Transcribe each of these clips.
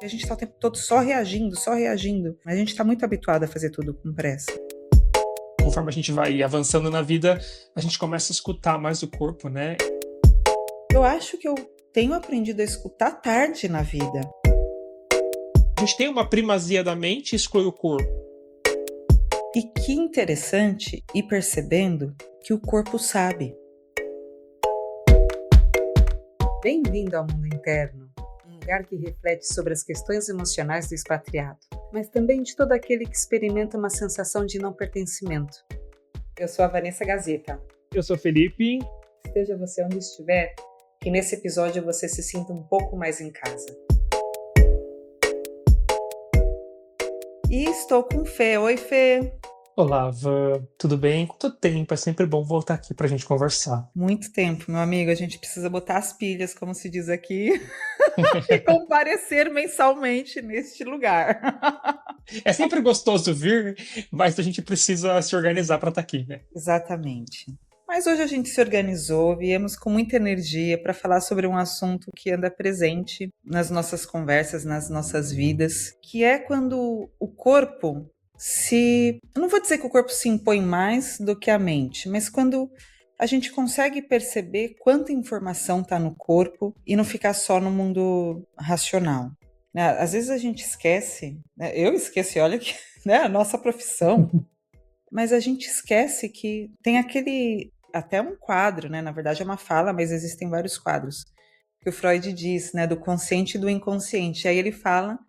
A gente está o tempo todo só reagindo. Mas a gente está muito habituado a fazer tudo com pressa. Conforme a gente vai avançando na vida, a gente começa a escutar mais o corpo, né? Eu acho que eu tenho aprendido a escutar tarde na vida. A gente tem uma primazia da mente e exclui o corpo. E que interessante ir percebendo que o corpo sabe. Bem-vindo ao mundo interno, um lugar que reflete sobre as questões emocionais do expatriado, mas também de todo aquele que experimenta uma sensação de não pertencimento. Eu sou a Vanessa Gazeta. Eu sou Felipe. Esteja você onde estiver, que nesse episódio você se sinta um pouco mais em casa. E estou com Fê. Oi, Fê. Olá, Van. Tudo bem? Quanto tempo? É sempre bom voltar aqui pra gente conversar. Muito tempo, meu amigo. A gente precisa botar as pilhas, como se diz aqui, e comparecer mensalmente neste lugar. É sempre gostoso vir, mas a gente precisa se organizar pra estar aqui, né? Exatamente. Mas hoje a gente se organizou, viemos com muita energia para falar sobre um assunto que anda presente nas nossas conversas, nas nossas vidas, que é quando o corpo eu não vou dizer que o corpo se impõe mais do que a mente, mas quando a gente consegue perceber quanta informação está no corpo e não ficar só no mundo racional. Às vezes a gente esquece, né? Eu esqueci, olha que, né, a nossa profissão, mas a gente esquece que tem até um quadro, né? Na verdade é uma fala, mas existem vários quadros, que o Freud diz, né, do consciente e do inconsciente. Aí ele fala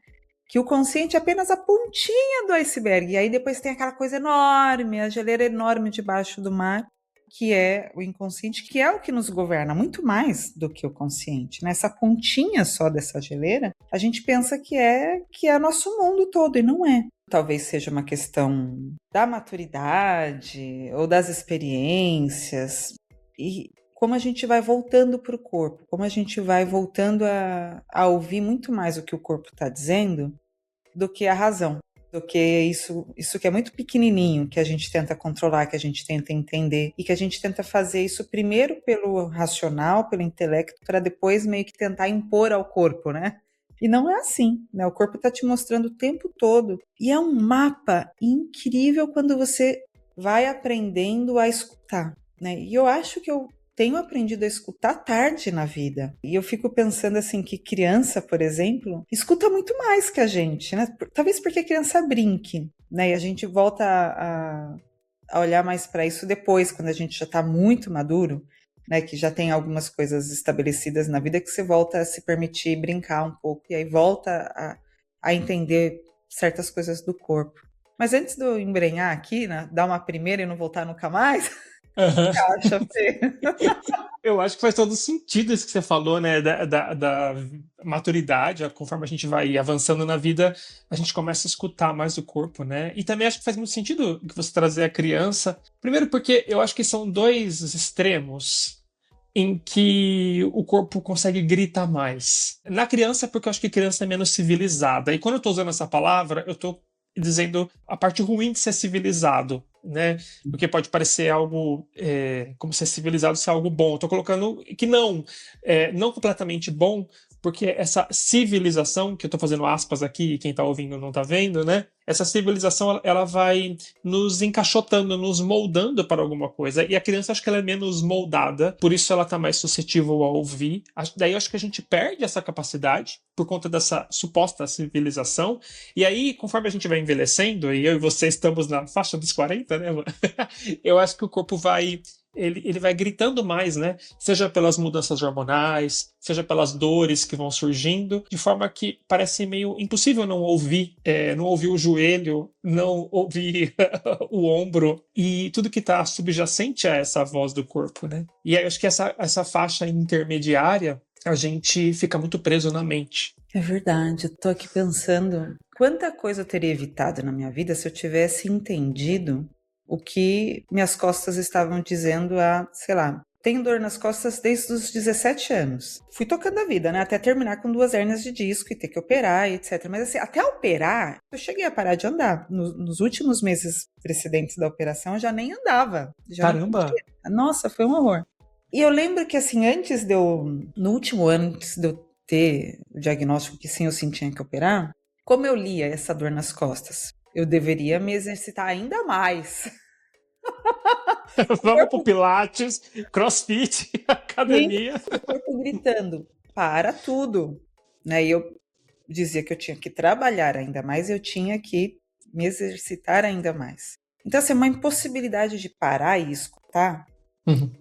que o consciente é apenas a pontinha do iceberg, e aí depois tem aquela coisa enorme, a geleira enorme debaixo do mar, que é o inconsciente, que é o que nos governa, muito mais do que o consciente. Nessa pontinha só dessa geleira, a gente pensa que é nosso mundo todo, e não é. Talvez seja uma questão da maturidade ou das experiências, e como a gente vai voltando para o corpo, como a gente vai voltando a ouvir muito mais o que o corpo está dizendo do que a razão, do que isso que é muito pequenininho, que a gente tenta controlar, que a gente tenta entender, e que a gente tenta fazer isso primeiro pelo racional, pelo intelecto, para depois meio que tentar impor ao corpo, né? E não é assim, né? O corpo está te mostrando o tempo todo. E é um mapa incrível quando você vai aprendendo a escutar, né? E eu acho que eu tenho aprendido a escutar tarde na vida. E eu fico pensando assim que criança, por exemplo, escuta muito mais que a gente, né? Talvez porque a criança brinque, né? E a gente volta a olhar mais para isso depois, quando a gente já está muito maduro, né? Que já tem algumas coisas estabelecidas na vida, que você volta a se permitir brincar um pouco e aí volta a entender certas coisas do corpo. Mas antes de eu embrenhar aqui, né, dar uma primeira e não voltar nunca mais, Uhum. o que acha, Fê? Eu acho que faz todo sentido isso que você falou, né? Da maturidade, conforme a gente vai avançando na vida, a gente começa a escutar mais o corpo, né? E também acho que faz muito sentido que você trazer a criança. Primeiro, porque eu acho que são dois extremos em que o corpo consegue gritar mais. Na criança, porque eu acho que a criança é menos civilizada. E quando eu tô usando essa palavra, eu tô dizendo a parte ruim de ser civilizado, né? Porque pode parecer algo como ser civilizado ser algo bom. Eu tô colocando que não completamente bom, porque essa civilização, que eu tô fazendo aspas aqui, e quem tá ouvindo não tá vendo, né? Essa civilização, ela vai nos encaixotando, nos moldando para alguma coisa. E a criança, acho que ela é menos moldada, por isso ela tá mais suscetível a ouvir. Daí eu acho que a gente perde essa capacidade por conta dessa suposta civilização. E aí, conforme a gente vai envelhecendo, e eu e você estamos na faixa dos 40, né? Eu acho que o corpo vai... Ele vai gritando mais, né? Seja pelas mudanças hormonais, seja pelas dores que vão surgindo, de forma que parece meio impossível não ouvir o joelho, não ouvir o ombro e tudo que está subjacente a essa voz do corpo, né? E aí eu acho que essa faixa intermediária, a gente fica muito preso na mente. É verdade, eu tô aqui pensando quanta coisa eu teria evitado na minha vida se eu tivesse entendido o que minhas costas estavam dizendo sei lá, tenho dor nas costas desde os 17 anos. Fui tocando a vida, né? Até terminar com 2 hérnias de disco e ter que operar, etc. Mas assim, até operar, eu cheguei a parar de andar. Nos últimos meses precedentes da operação, eu já nem andava. Caramba! Nossa, foi um horror. E eu lembro que assim, no último ano, antes de eu ter o diagnóstico que sim, eu sim tinha que operar, como eu lia essa dor nas costas, eu deveria me exercitar ainda mais. O Vamos pro corpo, Pilates, CrossFit, sim, academia. o corpo gritando, para tudo. Né? E eu dizia que eu tinha que trabalhar ainda mais, eu tinha que me exercitar ainda mais. Então, assim, é uma impossibilidade de parar e escutar Uhum.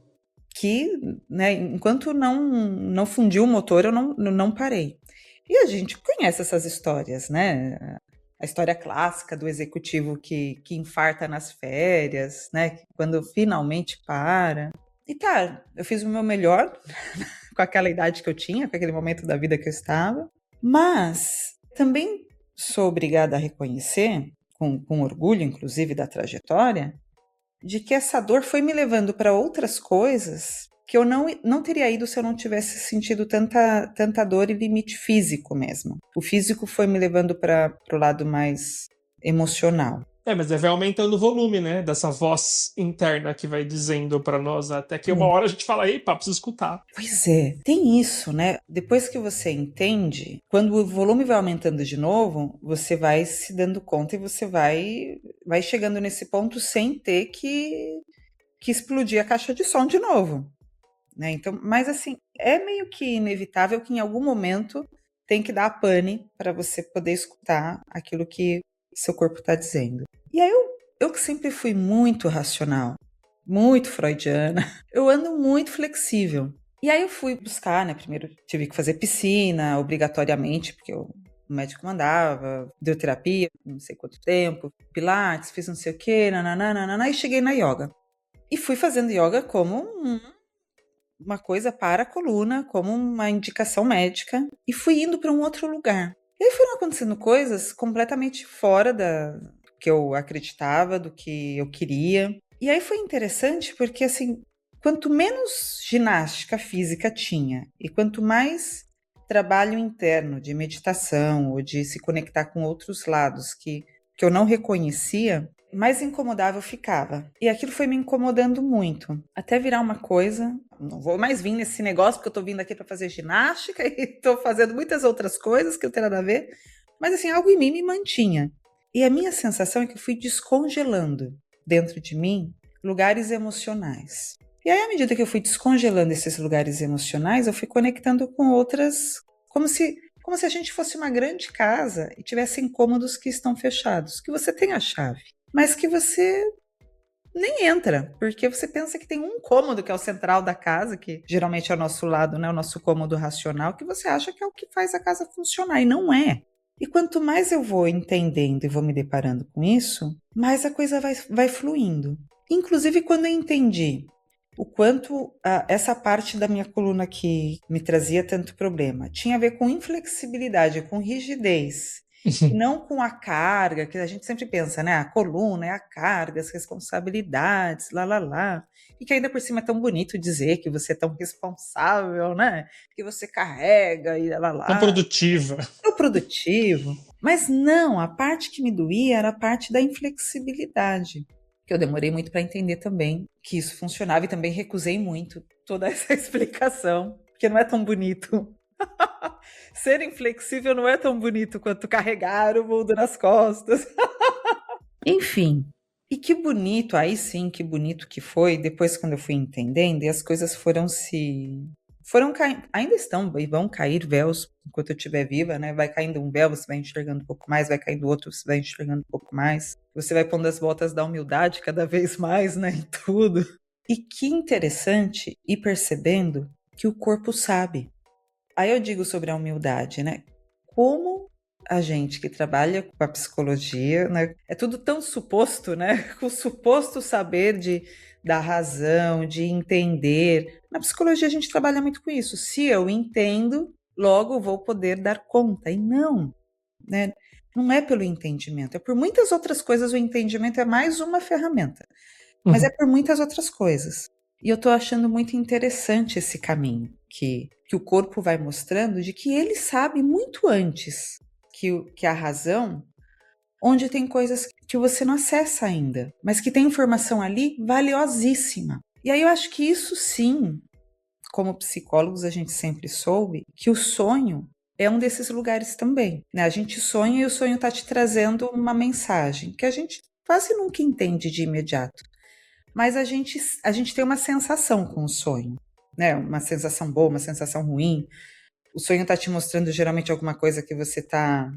que, né, enquanto não fundiu o motor, eu não parei. E a gente conhece essas histórias, né? A história clássica do executivo que infarta nas férias, né? Quando finalmente para. E tá, eu fiz o meu melhor com aquela idade que eu tinha, com aquele momento da vida que eu estava, mas também sou obrigada a reconhecer, com orgulho, inclusive, da trajetória, de que essa dor foi me levando para outras coisas que eu não teria ido se eu não tivesse sentido tanta dor e limite físico mesmo. O físico foi me levando para o lado mais emocional. Mas vai aumentando o volume, né? Dessa voz interna que vai dizendo pra nós, até que uma É. hora a gente fala, ei, pá, preciso escutar. Pois é, tem isso, né? Depois que você entende, quando o volume vai aumentando de novo, você vai se dando conta e você vai chegando nesse ponto sem ter que explodir a caixa de som de novo. Né? Então, mas assim, é meio que inevitável que em algum momento tem que dar a pane para você poder escutar aquilo que seu corpo está dizendo. E aí eu que sempre fui muito racional, muito freudiana, eu ando muito flexível. E aí eu fui buscar, né? Primeiro tive que fazer piscina, obrigatoriamente, porque o médico mandava, deu terapia, não sei quanto tempo, pilates, fiz não sei o quê, nananana, e cheguei na yoga. E fui fazendo yoga como uma coisa para a coluna, como uma indicação médica, e fui indo para um outro lugar. E aí foram acontecendo coisas completamente fora do que eu acreditava, do que eu queria. E aí foi interessante porque, assim, quanto menos ginástica física tinha e quanto mais trabalho interno de meditação ou de se conectar com outros lados que eu não reconhecia, mais incomodável ficava. E aquilo foi me incomodando muito, até virar uma coisa. Não vou mais vir nesse negócio, porque eu tô vindo aqui para fazer ginástica e tô fazendo muitas outras coisas que não tem nada a ver. Mas assim, algo em mim me mantinha. E a minha sensação é que eu fui descongelando dentro de mim lugares emocionais. E aí, à medida que eu fui descongelando esses lugares emocionais, eu fui conectando com outras, como se a gente fosse uma grande casa e tivessem cômodos que estão fechados, que você tem a chave, mas que você nem entra, porque você pensa que tem um cômodo que é o central da casa, que geralmente é o nosso lado, né, o nosso cômodo racional, que você acha que é o que faz a casa funcionar, e não é. E quanto mais eu vou entendendo e vou me deparando com isso, mais a coisa vai fluindo. Inclusive, quando eu entendi o quanto essa parte da minha coluna que me trazia tanto problema tinha a ver com inflexibilidade, com rigidez, e não com a carga, que a gente sempre pensa, né? A coluna é a carga, as responsabilidades, lá. E que ainda por cima é tão bonito dizer que você é tão responsável, né? Que você carrega e Tão lá. produtiva. É produtivo. Mas não, a parte que me doía era a parte da inflexibilidade, que eu demorei muito para entender também que isso funcionava e também recusei muito toda essa explicação, porque não é tão bonito. Ser inflexível não é tão bonito quanto carregar o mundo nas costas. Enfim, e que bonito, aí sim, que bonito que foi, depois quando eu fui entendendo, e as coisas foram caindo, ainda estão e vão cair véus enquanto eu estiver viva, né? Vai caindo um véu, você vai enxergando um pouco mais, vai caindo outro, você vai enxergando um pouco mais. Você vai pondo as botas da humildade cada vez mais, né, em tudo. E que interessante ir percebendo que o corpo sabe. Aí eu digo sobre a humildade, né? Como a gente que trabalha com a psicologia, né? É tudo tão suposto, né? Com o suposto saber da razão, de entender. Na psicologia a gente trabalha muito com isso. Se eu entendo, logo vou poder dar conta. E não, né? Não é pelo entendimento, é por muitas outras coisas. O entendimento é mais uma ferramenta, mas é por muitas outras coisas. E eu estou achando muito interessante esse caminho que o corpo vai mostrando de que ele sabe muito antes que a razão, onde tem coisas que você não acessa ainda, mas que tem informação ali valiosíssima. E aí eu acho que isso sim como psicólogos, a gente sempre soube que o sonho é um desses lugares também, né? A gente sonha e o sonho está te trazendo uma mensagem que a gente quase nunca entende de imediato. Mas a gente tem uma sensação com o sonho, né? Uma sensação boa, uma sensação ruim. O sonho está te mostrando geralmente alguma coisa que você está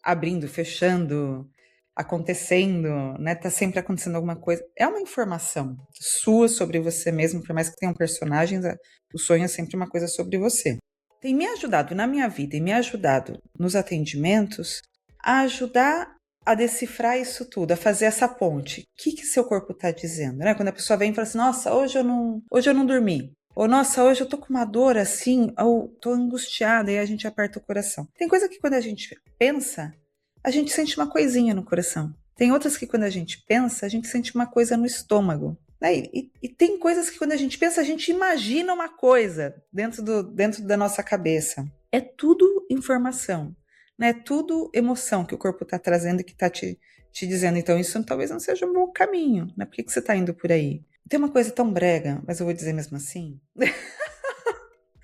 abrindo, fechando, acontecendo, né? Tá sempre acontecendo alguma coisa. É uma informação sua sobre você mesmo, por mais que tenham personagens, o sonho é sempre uma coisa sobre você. Tem me ajudado na minha vida e me ajudado nos atendimentos a ajudar a decifrar isso tudo, a fazer essa ponte. O que seu corpo está dizendo, né? Quando a pessoa vem e fala assim, nossa, hoje eu não dormi. Ou, nossa, hoje eu tô com uma dor assim, ou tô angustiada, e a gente aperta o coração. Tem coisa que quando a gente pensa, a gente sente uma coisinha no coração. Tem outras que quando a gente pensa, a gente sente uma coisa no estômago. Né? E tem coisas que quando a gente pensa, a gente imagina uma coisa dentro da nossa cabeça. É tudo informação, né? É tudo emoção que o corpo está trazendo e que está te dizendo. Então isso talvez não seja um bom caminho, né? Por que você está indo por aí? Tem uma coisa tão brega, mas eu vou dizer mesmo assim.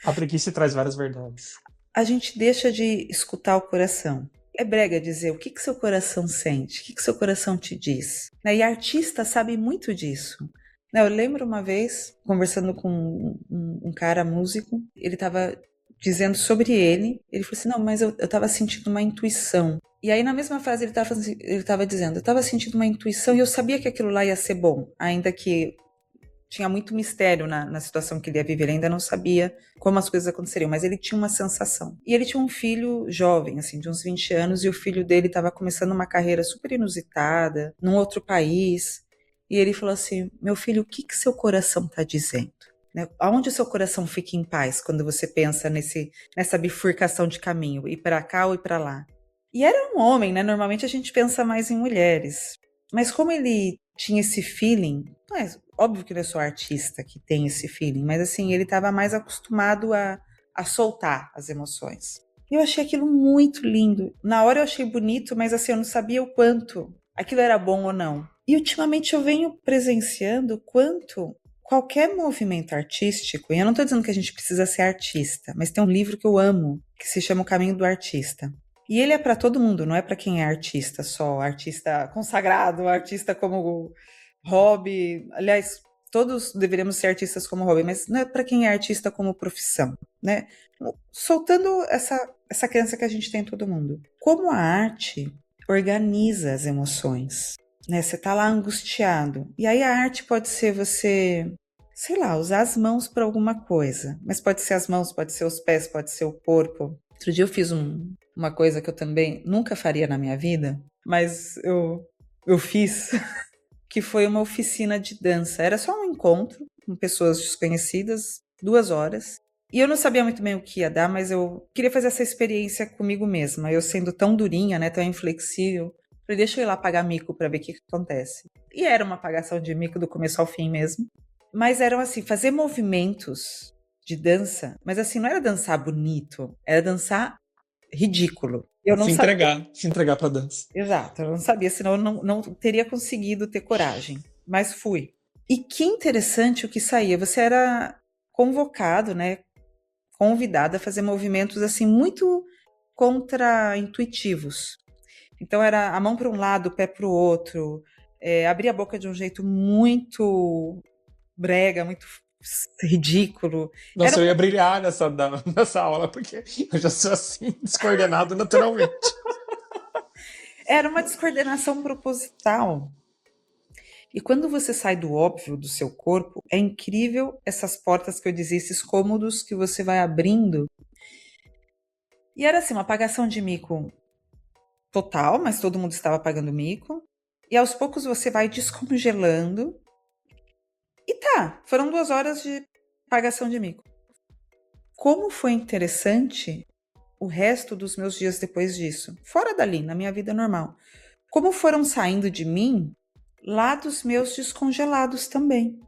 A preguiça traz várias verdades. A gente deixa de escutar o coração. É brega dizer o que seu coração sente, o que seu coração te diz. E artista sabe muito disso. Eu lembro uma vez, conversando com um cara músico, ele estava dizendo sobre ele falou assim, não, mas eu estava sentindo uma intuição. E aí na mesma frase ele estava dizendo, eu estava sentindo uma intuição e eu sabia que aquilo lá ia ser bom, ainda que tinha muito mistério na situação que ele ia viver, ele ainda não sabia como as coisas aconteceriam, mas ele tinha uma sensação. E ele tinha um filho jovem, assim, de uns 20 anos, e o filho dele estava começando uma carreira super inusitada, num outro país, e ele falou assim, meu filho, o que seu coração está dizendo? Né? Aonde o seu coração fica em paz quando você pensa nessa bifurcação de caminho, ir para cá ou ir para lá? E era um homem, né? Normalmente a gente pensa mais em mulheres, mas como ele tinha esse feeling, não é óbvio que ele é só artista que tem esse feeling, mas assim, ele estava mais acostumado a soltar as emoções. Eu achei aquilo muito lindo. Na hora eu achei bonito, mas assim, eu não sabia o quanto aquilo era bom ou não. E ultimamente eu venho presenciando quanto qualquer movimento artístico, e eu não estou dizendo que a gente precisa ser artista, mas tem um livro que eu amo, que se chama O Caminho do Artista. E ele é para todo mundo, não é para quem é artista só, artista consagrado, artista como hobby. Aliás, todos deveríamos ser artistas como hobby, mas não é para quem é artista como profissão, né? Soltando essa crença que a gente tem em todo mundo. Como a arte organiza as emoções, né? Você tá lá angustiado. E aí a arte pode ser você, sei lá, usar as mãos para alguma coisa. Mas pode ser as mãos, pode ser os pés, pode ser o corpo. Outro dia eu fiz uma coisa que eu também nunca faria na minha vida, mas eu fiz, que foi uma oficina de dança. Era só um encontro com pessoas desconhecidas, 2 horas. E eu não sabia muito bem o que ia dar, mas eu queria fazer essa experiência comigo mesma. Eu sendo tão durinha, né, tão inflexível, falei, deixa eu ir lá pagar mico para ver o que acontece. E era uma pagação de mico do começo ao fim mesmo. Mas eram assim, fazer movimentos de dança, mas assim, não era dançar bonito, era dançar ridículo. Eu não Se entregar pra dança. Exato, eu não sabia, senão eu não teria conseguido ter coragem, mas fui. E que interessante o que saía, você era convocado, né, convidado a fazer movimentos assim muito contra-intuitivos. Então era a mão para um lado, o pé para o outro, abrir a boca de um jeito muito brega, muito ridículo. Nossa, eu ia brilhar nessa aula, porque eu já sou assim, descoordenado naturalmente. Era uma descoordenação proposital. E quando você sai do óbvio do seu corpo, é incrível essas portas que eu dizia, esses cômodos que você vai abrindo. E era assim, uma pagação de mico total, mas todo mundo estava pagando mico. E aos poucos você vai descongelando. E tá, foram 2 horas de pagação de mico. Como foi interessante o resto dos meus dias depois disso, fora dali, na minha vida normal. Como foram saindo de mim lados meus descongelados também,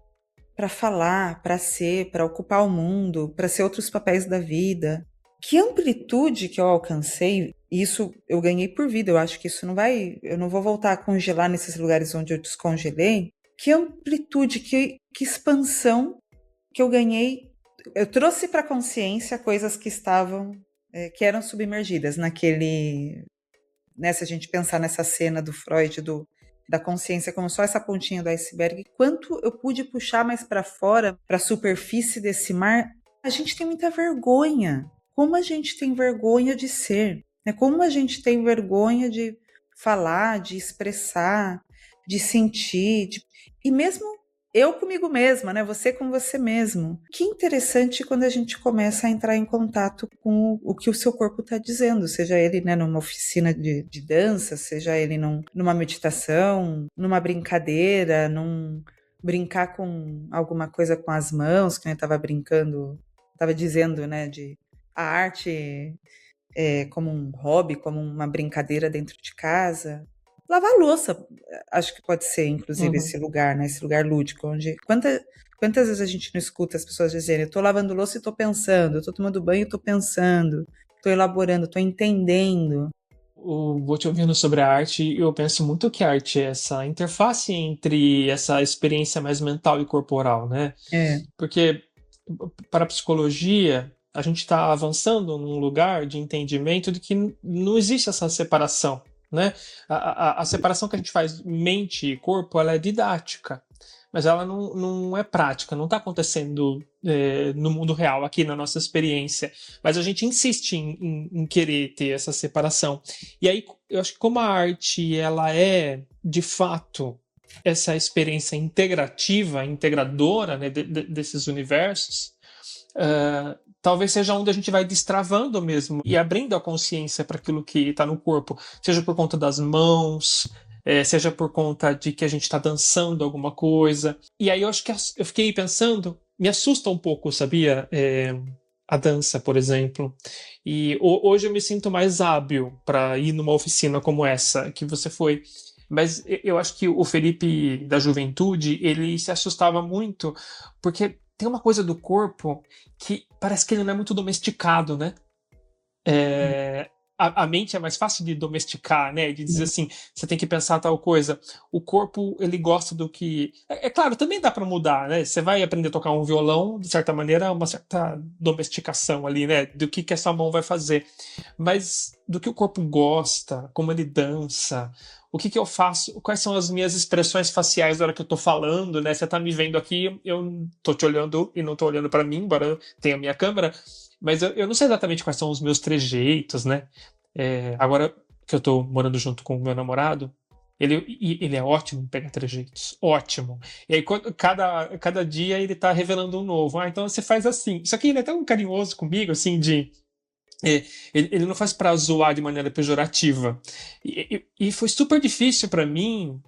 para falar, para ser, para ocupar o mundo, para ser outros papéis da vida. Que amplitude que eu alcancei, isso eu ganhei por vida, eu acho que isso eu não vou voltar a congelar nesses lugares onde eu descongelei. Que amplitude, que expansão que eu ganhei. eu trouxe para a consciência coisas que estavam, que eram submergidas naquele, né, se a gente pensar nessa cena do Freud, da consciência como só essa pontinha do iceberg, quanto eu pude puxar mais para fora, para a superfície desse mar. A gente tem muita vergonha. Como a gente tem vergonha de ser, né? Como a gente tem vergonha de falar, de expressar, de sentir, e mesmo eu comigo mesma, né? Você com você mesmo. Que interessante quando a gente começa a entrar em contato com o que o seu corpo está dizendo, seja ele, né, numa oficina de dança, seja ele numa meditação, numa brincadeira, brincar com alguma coisa com as mãos, que eu estava brincando, estava dizendo, né, de a arte como um hobby, como uma brincadeira dentro de casa. Lavar louça, acho que pode ser, inclusive, esse lugar, né? Esse lugar lúdico, onde quantas vezes a gente não escuta as pessoas dizerem: eu tô lavando louça e tô pensando, eu tô tomando banho e tô pensando, tô elaborando, tô entendendo. Vou te ouvindo sobre a arte, eu penso muito que a arte é essa interface entre essa experiência mais mental e corporal, né? É. Porque para a psicologia, a gente está avançando num lugar de entendimento de que não existe essa separação, né? A separação que a gente faz mente e corpo, ela é didática, mas ela não é prática, não está acontecendo no mundo real, aqui na nossa experiência. Mas a gente insiste em querer ter essa separação. E aí, eu acho que como a arte, ela é, de fato, essa experiência integrativa, integradora, né, desses universos, talvez seja onde a gente vai destravando mesmo e abrindo a consciência para aquilo que está no corpo, seja por conta das mãos, seja por conta de que a gente está dançando alguma coisa. E aí eu acho que eu fiquei pensando, me assusta um pouco, sabia? A dança, por exemplo. E hoje eu me sinto mais hábil para ir numa oficina como essa que você foi. Mas eu acho que o Felipe da juventude, ele se assustava muito, porque tem uma coisa do corpo que parece que ele não é muito domesticado, né? A mente é mais fácil de domesticar, né? De dizer assim, você tem que pensar tal coisa. O corpo, ele gosta do que... É claro, também dá para mudar, né? Você vai aprender a tocar um violão, de certa maneira, uma certa domesticação ali, né? Do que essa mão vai fazer. Mas do que o corpo gosta, como ele dança, o que eu faço, quais são as minhas expressões faciais na hora que eu tô falando, né? Você tá me vendo aqui, eu tô te olhando e não tô olhando para mim, embora eu tenha a minha câmera, mas eu não sei exatamente quais são os meus trejeitos, né? Agora que eu tô morando junto com o meu namorado, ele é ótimo em pegar trejeitos, ótimo. E aí, cada dia ele tá revelando um novo. Ah, então você faz assim. Isso aqui ele é tão carinhoso comigo, assim, ele não faz pra zoar de maneira pejorativa. E foi super difícil pra mim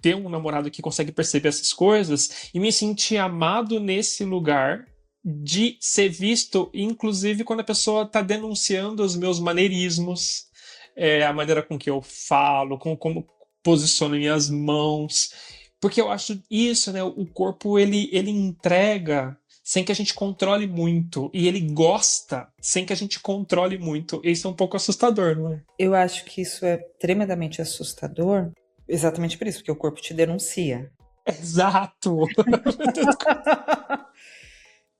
ter um namorado que consegue perceber essas coisas e me sentir amado nesse lugar de ser visto, inclusive quando a pessoa está denunciando os meus maneirismos, a maneira com que eu falo, como posiciono minhas mãos, porque eu acho isso, né? O corpo ele entrega sem que a gente controle muito e ele gosta sem que a gente controle muito. Isso é um pouco assustador, não é? Eu acho que isso é tremendamente assustador, exatamente por isso, porque o corpo te denuncia. Exato!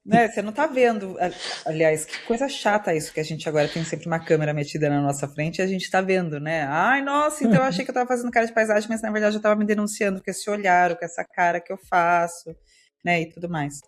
Né, você não tá vendo, aliás, que coisa chata isso, que a gente agora tem sempre uma câmera metida na nossa frente e a gente tá vendo, né? Ai, nossa, então eu achei que eu tava fazendo cara de paisagem, mas na verdade eu tava me denunciando com esse olhar, ou com essa cara que eu faço, né, e tudo mais.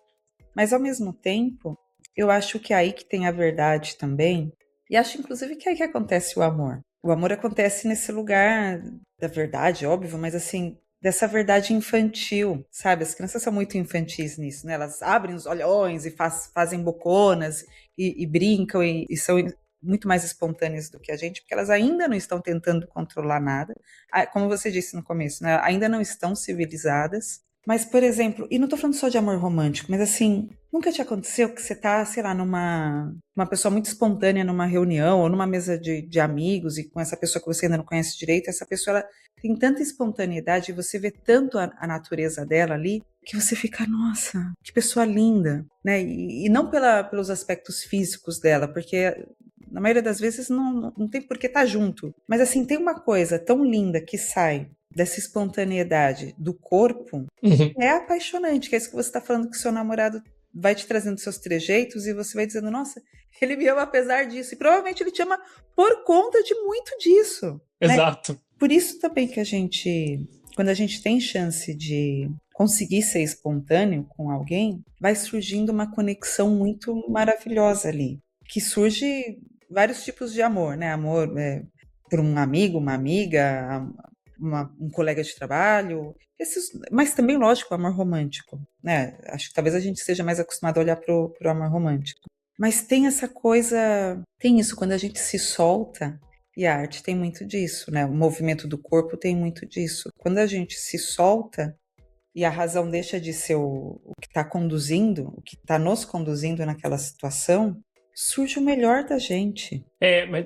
Mas ao mesmo tempo, eu acho que é aí que tem a verdade também, e acho inclusive que é aí que acontece o amor. O amor acontece nesse lugar da verdade, óbvio, mas assim, dessa verdade infantil, sabe? As crianças são muito infantis nisso, né? Elas abrem os olhões e fazem boconas e brincam e são muito mais espontâneas do que a gente, porque elas ainda não estão tentando controlar nada. Como você disse no começo, né? Ainda não estão civilizadas. Mas, por exemplo, e não tô falando só de amor romântico, mas assim, nunca te aconteceu que você tá, sei lá, uma pessoa muito espontânea numa reunião ou numa mesa de amigos e com essa pessoa que você ainda não conhece direito, essa pessoa, ela tem tanta espontaneidade e você vê tanto a natureza dela ali, que você fica, nossa, que pessoa linda, né? E não pelos aspectos físicos dela, porque na maioria das vezes não tem por que estar junto. Mas assim, tem uma coisa tão linda que sai dessa espontaneidade do corpo, é apaixonante, que é isso que você está falando que seu namorado vai te trazendo seus trejeitos e você vai dizendo, nossa, ele me ama apesar disso. E provavelmente ele te ama por conta de muito disso. Exato. Né? Por isso também que a gente, quando a gente tem chance de conseguir ser espontâneo com alguém, vai surgindo uma conexão muito maravilhosa ali. Que surge vários tipos de amor, né? Amor por um amigo, uma amiga, um colega de trabalho, mas também, lógico, o amor romântico, né? Acho que talvez a gente seja mais acostumado a olhar pro amor romântico. Mas tem essa coisa, tem isso, quando a gente se solta, e a arte tem muito disso, né? O movimento do corpo tem muito disso. Quando a gente se solta e a razão deixa de ser o que está conduzindo, o que está nos conduzindo naquela situação, surge o melhor da gente.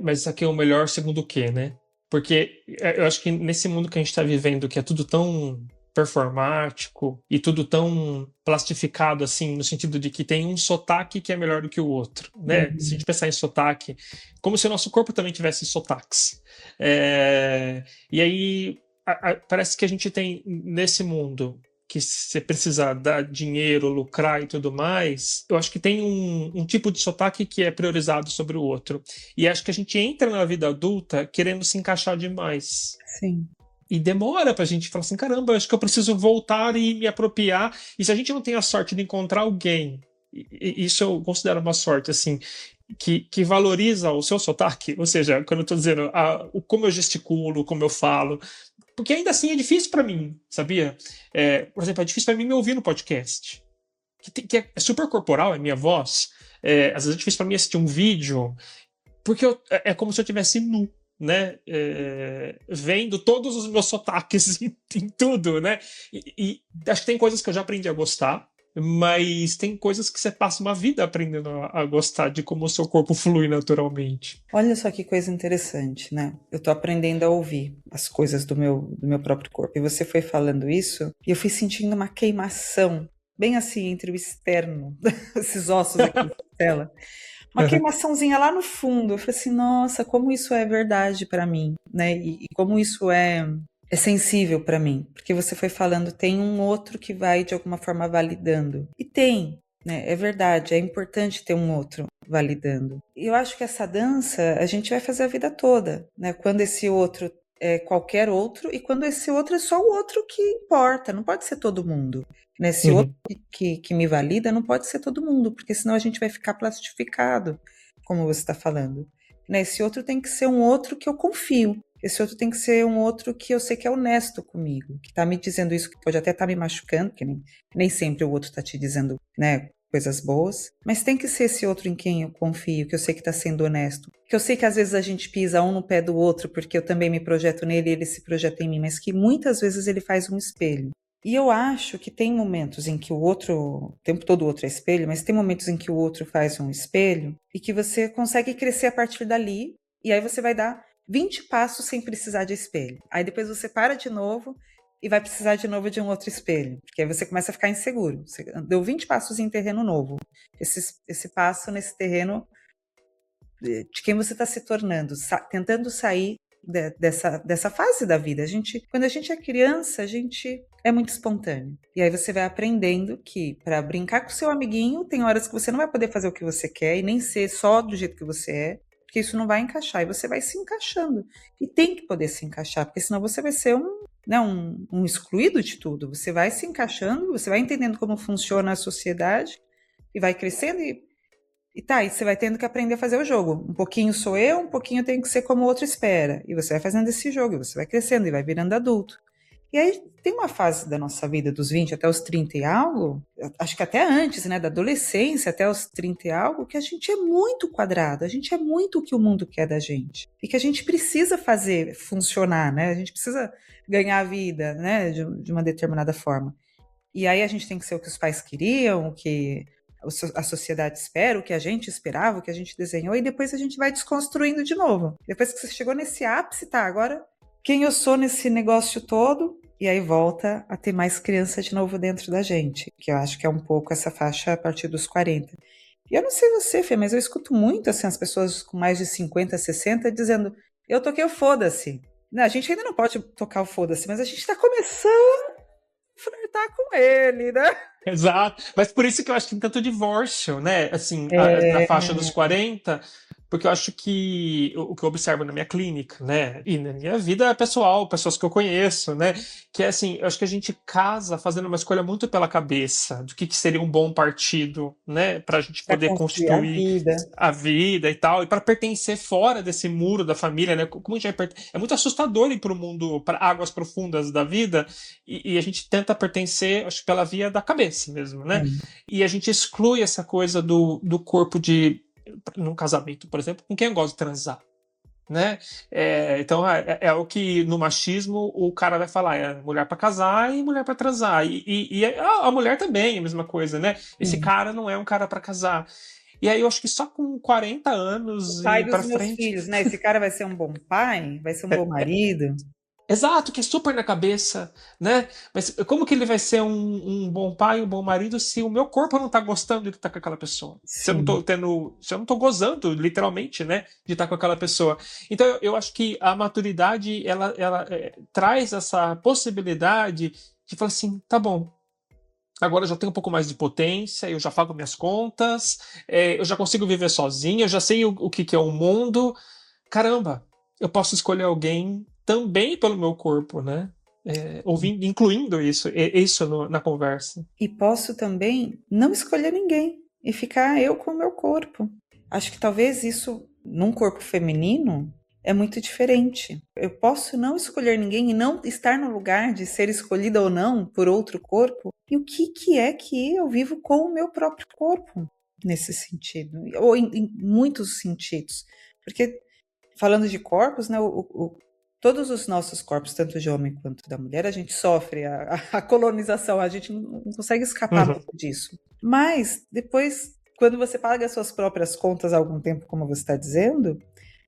Mas isso aqui é o melhor segundo o quê, né? Porque eu acho que nesse mundo que a gente está vivendo, que é tudo tão performático e tudo tão plastificado, assim, no sentido de que tem um sotaque que é melhor do que o outro, né? Se a gente pensar em sotaque, como se o nosso corpo também tivesse sotaques. E aí, parece que a gente tem, nesse mundo, que você precisa dar dinheiro, lucrar e tudo mais, eu acho que tem um tipo de sotaque que é priorizado sobre o outro. E acho que a gente entra na vida adulta querendo se encaixar demais. Sim. E demora pra gente falar assim, caramba, acho que eu preciso voltar e me apropriar. E se a gente não tem a sorte de encontrar alguém, e isso eu considero uma sorte, assim, que valoriza o seu sotaque, ou seja, quando eu tô dizendo como eu gesticulo, como eu falo, porque ainda assim é difícil pra mim, sabia? Por exemplo, é difícil pra mim me ouvir no podcast, que é super corporal, é minha voz. Às vezes é difícil pra mim assistir um vídeo, porque é como se eu estivesse nu, né? Vendo todos os meus sotaques em tudo, né? E acho que tem coisas que eu já aprendi a gostar, mas tem coisas que você passa uma vida aprendendo a gostar de como o seu corpo flui naturalmente. Olha só que coisa interessante, né? Eu tô aprendendo a ouvir as coisas do meu próprio corpo. E você foi falando isso, e eu fui sentindo uma queimação, bem assim, entre o externo, esses ossos aqui na costela. Uma queimaçãozinha lá no fundo. Eu falei assim, nossa, como isso é verdade para mim, né? E como isso é sensível para mim. Porque você foi falando, tem um outro que vai de alguma forma validando. E tem, né? É verdade, é importante ter um outro validando. E eu acho que essa dança a gente vai fazer a vida toda, né? Quando esse outro é qualquer outro e quando esse outro é só o outro que importa, não pode ser todo mundo. Esse outro que me valida não pode ser todo mundo, porque senão a gente vai ficar plastificado, como você está falando. Esse outro tem que ser um outro que eu confio. Esse outro tem que ser um outro que eu sei que é honesto comigo, que está me dizendo isso, que pode até estar me machucando, porque nem sempre o outro está te dizendo, né, coisas boas, mas tem que ser esse outro em quem eu confio, que eu sei que está sendo honesto, que eu sei que às vezes a gente pisa um no pé do outro, porque eu também me projeto nele e ele se projeta em mim, mas que muitas vezes ele faz um espelho. E eu acho que tem momentos em que o outro, o tempo todo o outro é espelho, mas tem momentos em que o outro faz um espelho e que você consegue crescer a partir dali, e aí você vai dar 20 passos sem precisar de espelho. Aí depois você para de novo e vai precisar de novo de um outro espelho, porque aí você começa a ficar inseguro. Você deu 20 passos em terreno novo. Esse passo nesse terreno de quem você está se tornando, tentando sair dessa fase da vida. Quando a gente é criança, a gente é muito espontâneo. E aí você vai aprendendo que para brincar com seu amiguinho, tem horas que você não vai poder fazer o que você quer e nem ser só do jeito que você é, porque isso não vai encaixar. E você vai se encaixando. E tem que poder se encaixar, porque senão você vai ser um excluído de tudo. Você vai se encaixando, você vai entendendo como funciona a sociedade e vai crescendo e você vai tendo que aprender a fazer o jogo. Um pouquinho sou eu, um pouquinho eu tenho que ser como o outro espera. E você vai fazendo esse jogo, e você vai crescendo e vai virando adulto. E aí tem uma fase da nossa vida, dos 20 até os 30 e algo, acho que até antes, né, da adolescência até os 30 e algo, que a gente é muito quadrado, a gente é muito o que o mundo quer da gente. E que a gente precisa fazer funcionar, né? A gente precisa ganhar a vida, né, de uma determinada forma. E aí a gente tem que ser o que os pais queriam, o que a sociedade espera, o que a gente esperava, o que a gente desenhou, e depois a gente vai desconstruindo de novo. Depois que você chegou nesse ápice, agora quem eu sou nesse negócio todo? E aí volta a ter mais criança de novo dentro da gente, que eu acho que é um pouco essa faixa a partir dos 40. E eu não sei você, Fê, mas eu escuto muito assim, as pessoas com mais de 50, 60 dizendo, eu toquei o foda-se. Não, a gente ainda não pode tocar o foda-se, mas a gente está começando a tá com ele, né? Exato. Mas por isso que eu acho que tem tanto divórcio, né? Assim, na É, faixa dos 40, porque eu acho que o que eu observo na minha clínica, né? E na minha vida pessoal, pessoas que eu conheço, né? Que é assim, eu acho que a gente casa fazendo uma escolha muito pela cabeça do que seria um bom partido, né? Pra gente para poder construir a constituir vida. a vida e tal, e para pertencer fora desse muro da família, né? Como a gente é muito assustador ir para o mundo, para águas profundas da vida, e a gente tenta pertencer, acho que pela via da cabeça mesmo, né? É. E a gente exclui essa coisa do corpo de, num casamento, por exemplo, com quem eu gosto de transar. Né? Então é o que no machismo o cara vai falar: é mulher para casar e mulher para transar. E a mulher também é a mesma coisa, né? Esse Sim. cara não é um cara para casar. E aí eu acho que só com 40 O anos pai e dos para meus frente. filhos, né? Esse cara vai ser um bom pai? Vai ser um bom marido? Exato, que é super na cabeça, né? Mas como que ele vai ser um bom pai, um bom marido, se o meu corpo não tá gostando de estar com aquela pessoa? Se eu não tô Sim. tendo, se eu não tô gozando, literalmente, né, de estar com aquela pessoa. Então eu acho que a maturidade, ela traz essa possibilidade de falar assim, tá bom, agora eu já tenho um pouco mais de potência, eu já pago minhas contas, eu já consigo viver sozinho, eu já sei o que é o mundo. Caramba, eu posso escolher alguém também pelo meu corpo, né? Ouvindo, incluindo isso na conversa. E posso também não escolher ninguém e ficar eu com o meu corpo. Acho que talvez isso, num corpo feminino, é muito diferente. Eu posso não escolher ninguém e não estar no lugar de ser escolhida ou não por outro corpo. E o que é que eu vivo com o meu próprio corpo nesse sentido? Ou em muitos sentidos. Porque, falando de corpos, né, todos os nossos corpos, tanto de homem quanto da mulher, a gente sofre a colonização, a gente não consegue escapar Uhum. muito disso. Mas depois, quando você paga as suas próprias contas há algum tempo, como você está dizendo,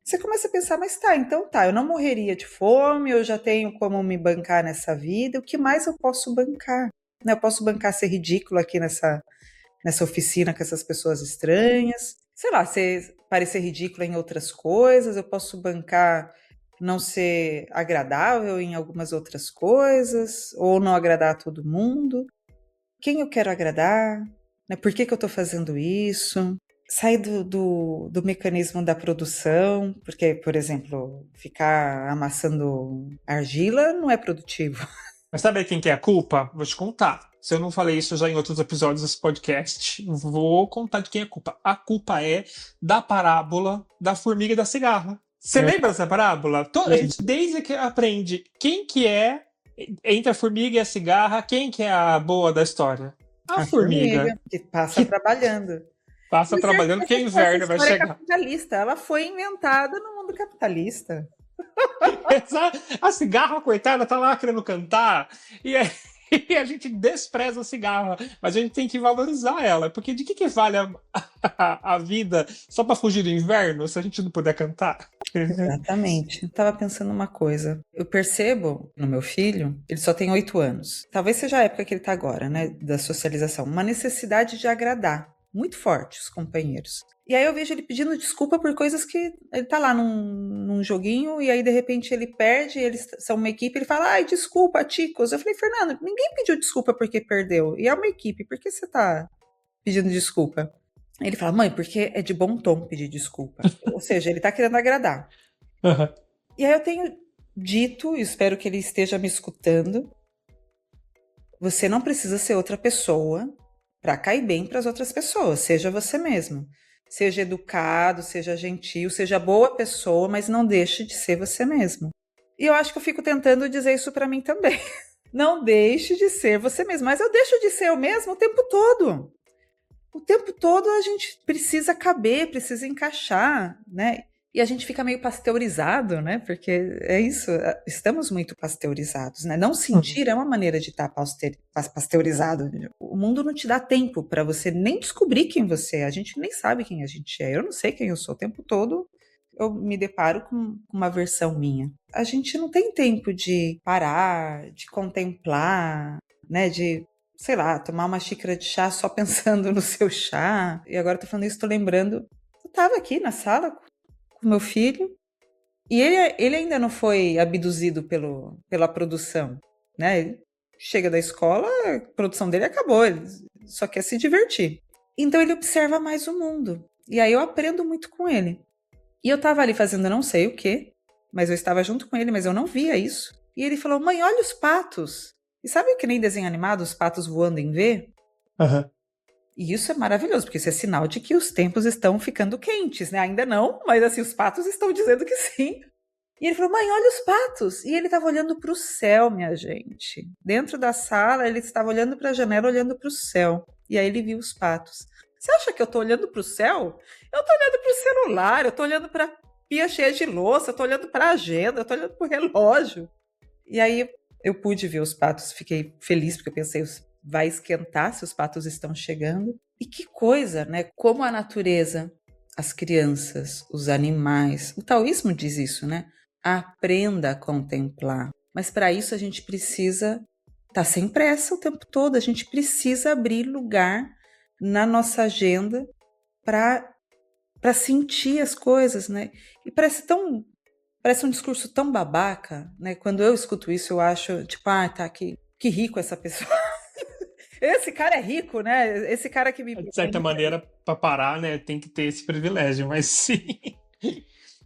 você começa a pensar, mas tá, então tá, eu não morreria de fome, eu já tenho como me bancar nessa vida, o que mais eu posso bancar? Né, eu posso bancar ser ridículo aqui nessa oficina com essas pessoas estranhas, sei lá, parecer ridícula em outras coisas, eu posso bancar não ser agradável em algumas outras coisas, ou não agradar a todo mundo. Quem eu quero agradar? Né? Por que eu estou fazendo isso? Sair do mecanismo da produção, porque, por exemplo, ficar amassando argila não é produtivo. Mas sabe quem que é a culpa? Vou te contar. Se eu não falei isso já em outros episódios desse podcast, vou contar de quem é a culpa. A culpa é da parábola da formiga e da cigarra. Você lembra dessa parábola? A gente desde que aprende quem que é, entre a formiga e a cigarra, quem que é a boa da história? A A formiga, formiga, que passa que trabalhando. passa Mas trabalhando porque o essa inverno vai história é chegar. capitalista, ela foi inventada no mundo capitalista. A cigarra, coitada, tá lá querendo cantar. E aí e a gente despreza a cigarra, mas a gente tem que valorizar ela, porque de que vale a vida só para fugir do inverno se a gente não puder cantar? Exatamente. Eu estava pensando uma coisa. Eu percebo no meu filho, ele só tem 8 anos. Talvez seja a época que ele está agora, né? Da socialização. Uma necessidade de agradar. Muito forte os companheiros. E aí eu vejo ele pedindo desculpa por coisas que ele tá lá num joguinho e aí de repente ele perde, eles são uma equipe, ele fala, ai, desculpa, ticos. Eu falei, Fernando, ninguém pediu desculpa porque perdeu. E é uma equipe, por que você tá pedindo desculpa? Ele fala, mãe, porque é de bom tom pedir desculpa. Ou seja, ele tá querendo agradar. Uhum. E aí eu tenho dito, e espero que ele esteja me escutando, você não precisa ser outra pessoa para cair bem para as outras pessoas. Seja você mesmo. Seja educado, seja gentil, seja boa pessoa, mas não deixe de ser você mesmo. E eu acho que eu fico tentando dizer isso para mim também. Não deixe de ser você mesmo. Mas eu deixo de ser eu mesmo o tempo todo. O tempo todo a gente precisa caber, precisa encaixar, né? E a gente fica meio pasteurizado, né? Porque é isso, estamos muito pasteurizados, né? Não sentir é uma maneira de estar pasteurizado. O mundo não te dá tempo para você nem descobrir quem você é. A gente nem sabe quem a gente é. Eu não sei quem eu sou o tempo todo. Eu me deparo com uma versão minha. A gente não tem tempo de parar, de contemplar, né? De, sei lá, tomar uma xícara de chá só pensando no seu chá. E agora eu tô falando isso, tô lembrando. Eu tava aqui na sala com meu filho e ele ainda não foi abduzido pela produção, né? Ele chega da escola, a produção dele acabou, ele só quer se divertir. Então ele observa mais o mundo. E aí eu aprendo muito com ele. E eu tava ali fazendo não sei o quê, mas eu estava junto com ele, mas eu não via isso. E ele falou: mãe, olha os patos. E sabe que nem desenho animado, os patos voando em V? Aham. E isso é maravilhoso, porque isso é sinal de que os tempos estão ficando quentes, né? Ainda não, mas assim, os patos estão dizendo que sim. E ele falou: mãe, olha os patos. E ele estava olhando para o céu, minha gente. Dentro da sala, ele estava olhando para a janela, olhando para o céu. E aí ele viu os patos. Você acha que eu estou olhando para o céu? Eu estou olhando para o celular, eu estou olhando para a pia cheia de louça, eu estou olhando para a agenda, eu estou olhando para o relógio. E aí eu pude ver os patos, fiquei feliz, porque eu pensei, vai esquentar se os patos estão chegando. E que coisa, né? Como a natureza, as crianças, os animais, o taoísmo diz isso, né? Aprenda a contemplar. Mas para isso a gente precisa estar sem pressa o tempo todo, a gente precisa abrir lugar na nossa agenda para sentir as coisas, né? E parece um discurso tão babaca, né? Quando eu escuto isso, eu acho, tipo, tá, que rico essa pessoa. Esse cara é rico, né? Esse cara que me... De certa maneira, para parar, né, tem que ter esse privilégio, mas sim.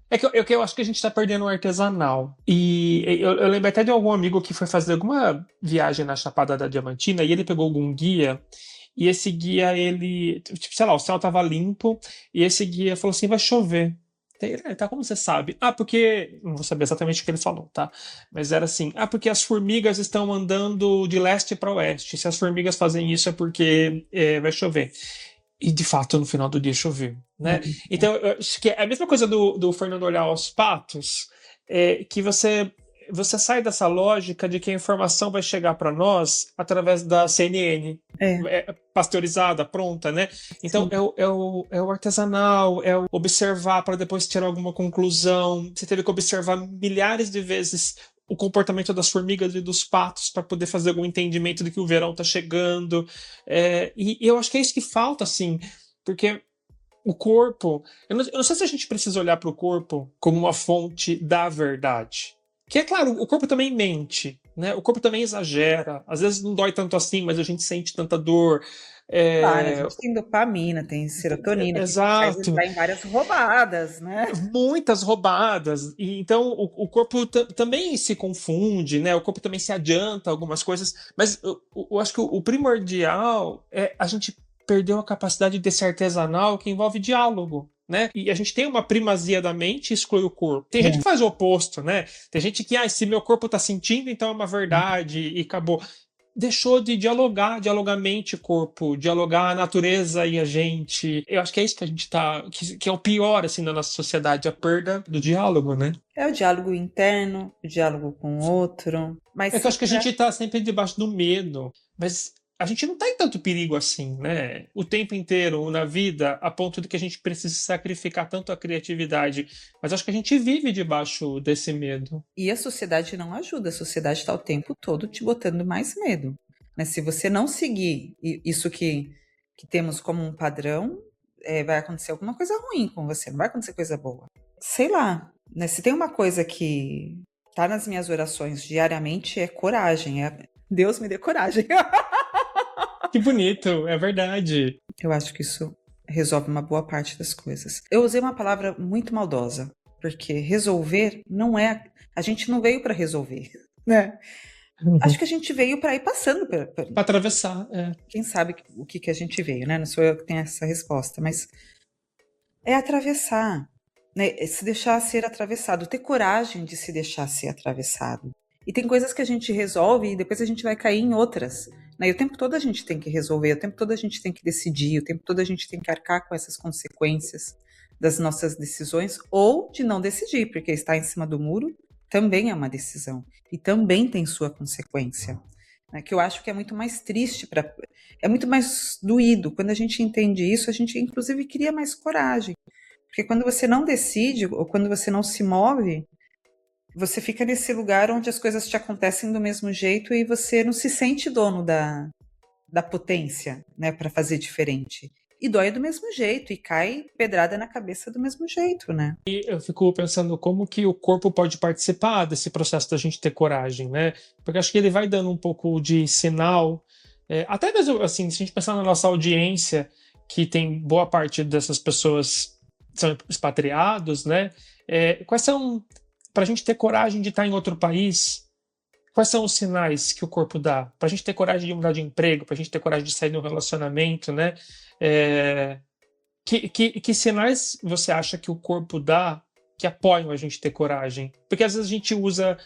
É que eu acho que a gente tá perdendo o artesanal. E eu lembro até de algum amigo que foi fazer alguma viagem na Chapada da Diamantina e ele pegou algum guia. E esse guia, ele, tipo, sei lá, o céu tava limpo, e esse guia falou assim: vai chover. Tá, como você sabe? Porque. Não vou saber exatamente o que ele falou, tá? Mas era assim: porque as formigas estão andando de leste para oeste. Se as formigas fazem isso é porque vai chover. E de fato, no final do dia choveu, né? Então, eu acho que é a mesma coisa do Fernando olhar os patos, que você sai dessa lógica de que a informação vai chegar para nós através da CNN, pasteurizada, pronta, né? Então é o artesanal, é o observar para depois tirar alguma conclusão. Você teve que observar milhares de vezes o comportamento das formigas e dos patos para poder fazer algum entendimento de que o verão está chegando. E eu acho que é isso que falta, assim, porque o corpo. Eu não sei se a gente precisa olhar para o corpo como uma fonte da verdade. Que é claro, o corpo também mente, né? O corpo também exagera. Às vezes não dói tanto assim, mas a gente sente tanta dor. Claro, a gente tem dopamina, tem serotonina, que faz Exato. entrar em várias roubadas, né? Muitas roubadas. E então o corpo também se confunde, né? O corpo também se adianta algumas coisas. Mas eu acho que o primordial é a gente perdeu a capacidade desse artesanal que envolve diálogo. Né? E a gente tem uma primazia da mente e exclui o corpo. Tem gente que faz o oposto, né? Tem gente que, se meu corpo tá sentindo, então é uma verdade e acabou. Deixou de dialogar mente e corpo, dialogar a natureza e a gente. Eu acho que é isso que a gente tá. Que é o pior, assim, na nossa sociedade, a perda do diálogo, né? É o diálogo interno, o diálogo com o outro. Mas É que eu acho que a sempre gente tá sempre debaixo do medo, mas a gente não tá em tanto perigo assim, né? O tempo inteiro na vida, a ponto de que a gente precisa sacrificar tanto a criatividade. Mas acho que a gente vive debaixo desse medo. E a sociedade não ajuda, a sociedade está o tempo todo te botando mais medo. Né? Se você não seguir isso que temos como um padrão, vai acontecer alguma coisa ruim com você, não vai acontecer coisa boa. Sei lá, né? Se tem uma coisa que tá nas minhas orações diariamente é coragem. Deus me dê coragem. Que bonito, é verdade. Eu acho que isso resolve uma boa parte das coisas. Eu usei uma palavra muito maldosa, porque resolver não é. A gente não veio para resolver, né? Acho que a gente veio para ir passando. Para atravessar, Quem sabe o que a gente veio, né? Não sou eu que tenho essa resposta, mas é atravessar, né? É se deixar ser atravessado, ter coragem de se deixar ser atravessado. E tem coisas que a gente resolve e depois a gente vai cair em outras. Né? E o tempo todo a gente tem que resolver, o tempo todo a gente tem que decidir, o tempo todo a gente tem que arcar com essas consequências das nossas decisões ou de não decidir, porque estar em cima do muro também é uma decisão e também tem sua consequência. Né? Que eu acho que é muito mais triste, é muito mais doído. Quando a gente entende isso, a gente inclusive cria mais coragem. Porque quando você não decide ou quando você não se move, você fica nesse lugar onde as coisas te acontecem do mesmo jeito e você não se sente dono da potência, né, para fazer diferente. E dói do mesmo jeito, e cai pedrada na cabeça do mesmo jeito, né? E eu fico pensando como que o corpo pode participar desse processo da gente ter coragem, né? Porque acho que ele vai dando um pouco de sinal, até mesmo, assim, se a gente pensar na nossa audiência, que tem boa parte dessas pessoas são expatriados, né? Quais são, para a gente ter coragem de estar em outro país, quais são os sinais que o corpo dá? Para a gente ter coragem de mudar de emprego, para a gente ter coragem de sair de um relacionamento, né? Que sinais você acha que o corpo dá que apoiam a gente ter coragem? Porque às vezes a gente usa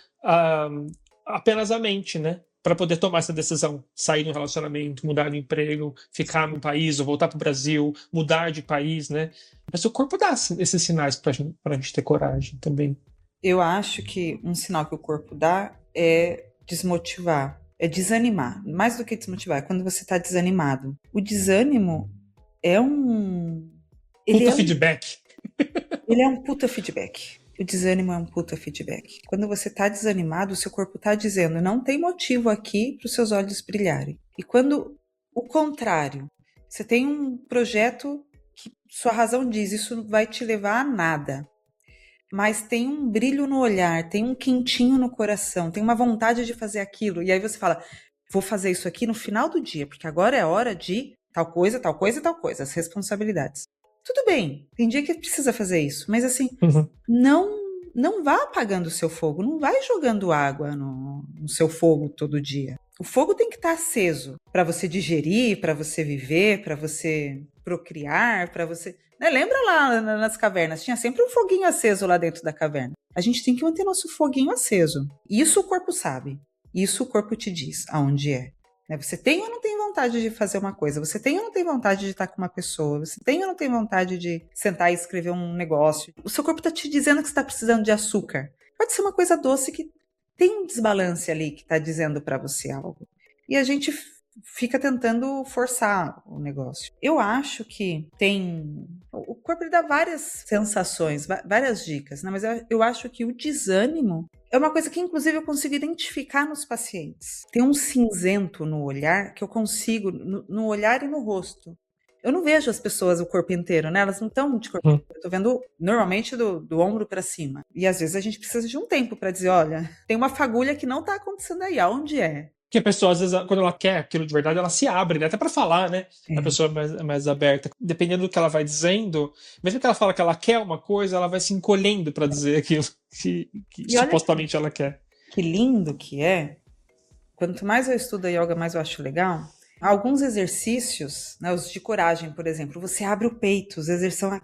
apenas a mente, né? Para poder tomar essa decisão, sair de um relacionamento, mudar de emprego, ficar num país ou voltar para o Brasil, mudar de país, né? Mas o corpo dá esses sinais para a gente ter coragem também. Eu acho que um sinal que o corpo dá é desmotivar, é desanimar. Mais do que desmotivar, é quando você está desanimado. O desânimo é um... Puta feedback. Ele é um puta feedback. O desânimo é um puta feedback. Quando você tá desanimado, o seu corpo tá dizendo, não tem motivo aqui para os seus olhos brilharem. E quando o contrário, você tem um projeto que sua razão diz, isso não vai te levar a nada. Mas tem um brilho no olhar, tem um quentinho no coração, tem uma vontade de fazer aquilo. E aí você fala, vou fazer isso aqui no final do dia, porque agora é hora de tal coisa, tal coisa e tal coisa, as responsabilidades. Tudo bem, tem dia que precisa fazer isso, mas assim, não vá apagando o seu fogo, não vai jogando água no seu fogo todo dia. O fogo tem que estar aceso para você digerir, para você viver, para você procriar, para você... Né? Lembra lá nas cavernas, tinha sempre um foguinho aceso lá dentro da caverna. A gente tem que manter nosso foguinho aceso. Isso o corpo sabe, isso o corpo te diz aonde é. Você tem ou não tem vontade de fazer uma coisa? Você tem ou não tem vontade de estar com uma pessoa? Você tem ou não tem vontade de sentar e escrever um negócio? O seu corpo está te dizendo que você está precisando de açúcar. Pode ser uma coisa doce que tem um desbalance ali que está dizendo para você algo. E a gente fica tentando forçar o negócio. Eu acho que tem... O corpo dá várias sensações, várias dicas, né? Mas eu acho que o desânimo é uma coisa que, inclusive, eu consigo identificar nos pacientes. Tem um cinzento no olhar que eu consigo, no olhar e no rosto. Eu não vejo as pessoas, o corpo inteiro, né? Elas não estão de corpo inteiro. Eu tô vendo, normalmente, do ombro para cima. E, às vezes, a gente precisa de um tempo para dizer, olha, tem uma fagulha que não tá acontecendo aí. Aonde é? Porque a pessoa, às vezes, quando ela quer aquilo de verdade, ela se abre, né? Até para falar, né? A pessoa é mais aberta. Dependendo do que ela vai dizendo, mesmo que ela fala que ela quer uma coisa, ela vai se encolhendo para dizer aquilo que supostamente ela quer. Que lindo que é. Quanto mais eu estudo a yoga, mais eu acho legal. Alguns exercícios, né, os de coragem, por exemplo, você abre o peito, os exercícios,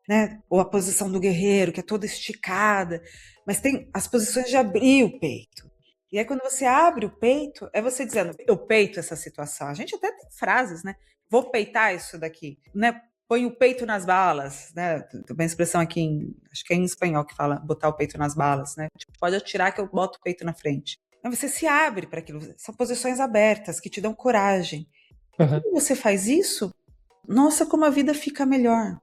né, ou a posição do guerreiro, que é toda esticada, mas tem as posições de abrir o peito. E aí, quando você abre o peito, é você dizendo, eu peito essa situação. A gente até tem frases, né? Vou peitar isso daqui, né? Põe o peito nas balas, né? Tem uma expressão aqui, acho que é em espanhol que fala botar o peito nas balas, né? Tipo, pode atirar que eu boto o peito na frente. Mas você se abre para aquilo. São posições abertas que te dão coragem. Quando você faz isso, nossa, como a vida fica melhor.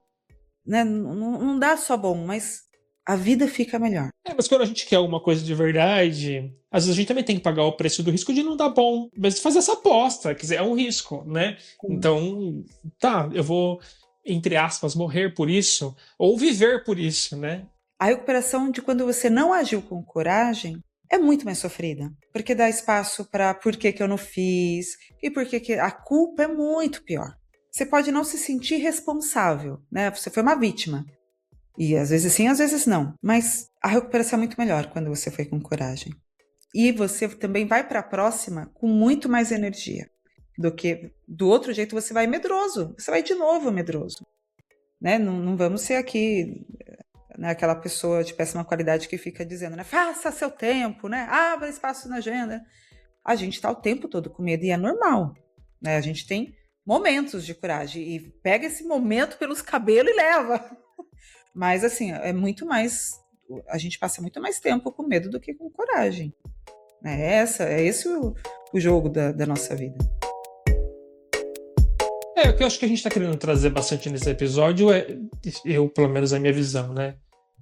Né? Não dá só bom, mas a vida fica melhor. Mas quando a gente quer alguma coisa de verdade, às vezes a gente também tem que pagar o preço do risco de não dar bom. Mas fazer essa aposta, quer dizer, é um risco, né? Então, tá, eu vou, entre aspas, morrer por isso, ou viver por isso, né? A recuperação de quando você não agiu com coragem é muito mais sofrida. Porque dá espaço para por que eu não fiz, e por que a culpa é muito pior. Você pode não se sentir responsável, né? Você foi uma vítima. E às vezes sim, às vezes não. Mas a recuperação é muito melhor quando você foi com coragem. E você também vai para a próxima com muito mais energia. Do que do outro jeito você vai medroso. Você vai de novo medroso. Né? Não vamos ser aqui, né, aquela pessoa de péssima qualidade que fica dizendo, né, faça seu tempo, né? Abra espaço na agenda. A gente está o tempo todo com medo e é normal. Né? A gente tem momentos de coragem. E pega esse momento pelos cabelos e leva. Mas, assim, é muito mais... A gente passa muito mais tempo com medo do que com coragem. É esse o jogo da nossa vida. O que eu acho que a gente está querendo trazer bastante nesse episódio eu, pelo menos, a minha visão, né?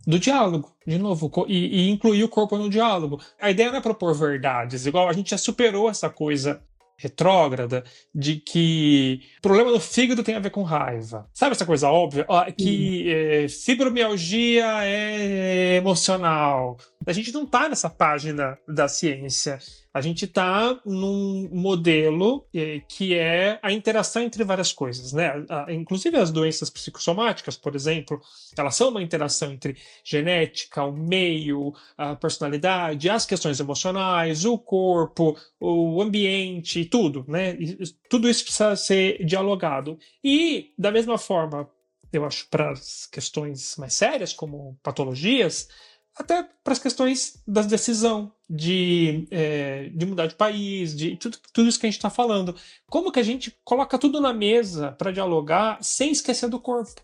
Do diálogo, de novo, e incluir o corpo no diálogo. A ideia não é propor verdades, igual a gente já superou essa coisa retrógrada, de que o problema do fígado tem a ver com raiva. Sabe essa coisa óbvia? Que fibromialgia é emocional. A gente não está nessa página da ciência. A gente está num modelo que é a interação entre várias coisas, né? Inclusive as doenças psicossomáticas, por exemplo, elas são uma interação entre genética, o meio, a personalidade, as questões emocionais, o corpo, o ambiente, tudo, né? Tudo isso precisa ser dialogado. E, da mesma forma, eu acho, para as questões mais sérias, como patologias, até para as questões da decisão de mudar de país, de tudo isso que a gente está falando. Como que a gente coloca tudo na mesa para dialogar sem esquecer do corpo?